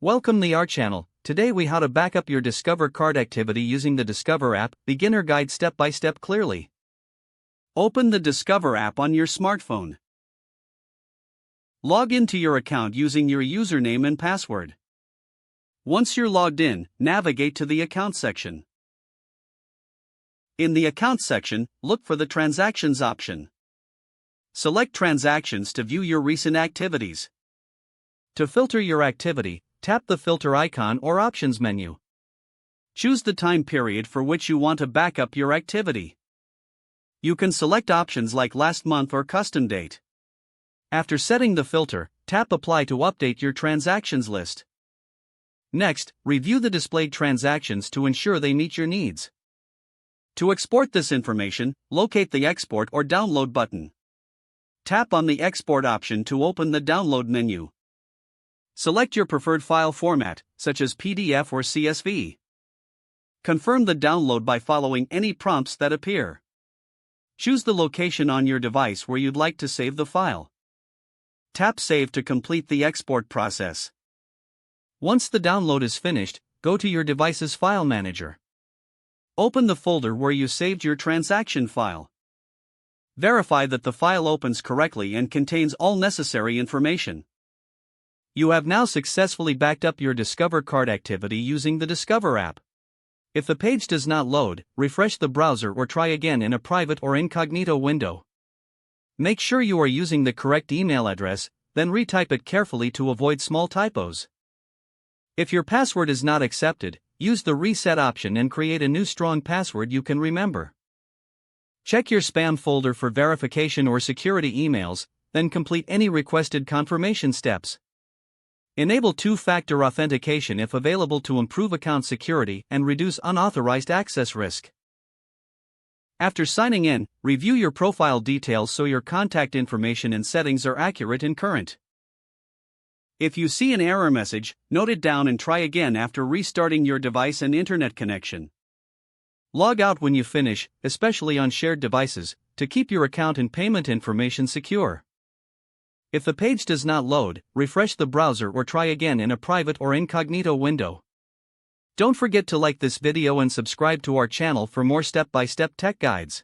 Welcome to our channel. Today we how to back up your Discover card activity using the Discover app, beginner guide step by step clearly. Open the Discover app on your smartphone. Log into your account using your username and password. Once you're logged in, navigate to the Account section. In the Account section, look for the Transactions option. Select Transactions to view your recent activities. To filter your activity, tap the filter icon or options menu. Choose the time period for which you want to back up your activity. You can select options like last month or custom date. After setting the filter, tap Apply to update your transactions list. Next, review the displayed transactions to ensure they meet your needs. To export this information, locate the Export or Download button. Tap on the Export option to open the Download menu. Select your preferred file format, such as PDF or CSV. Confirm the download by following any prompts that appear. Choose the location on your device where you'd like to save the file. Tap Save to complete the export process. Once the download is finished, go to your device's file manager. Open the folder where you saved your transaction file. Verify that the file opens correctly and contains all necessary information. You have now successfully backed up your Discover card activity using the Discover app. If the page does not load, refresh the browser or try again in a private or incognito window. Make sure you are using the correct email address, then retype it carefully to avoid small typos. If your password is not accepted, use the reset option and create a new strong password you can remember. Check your spam folder for verification or security emails, then complete any requested confirmation steps. Enable two-factor authentication if available to improve account security and reduce unauthorized access risk. After signing in, review your profile details so your contact information and settings are accurate and current. If you see an error message, note it down and try again after restarting your device and internet connection. Log out when you finish, especially on shared devices, to keep your account and payment information secure. If the page does not load, refresh the browser or try again in a private or incognito window. Don't forget to like this video and subscribe to our channel for more step-by-step tech guides.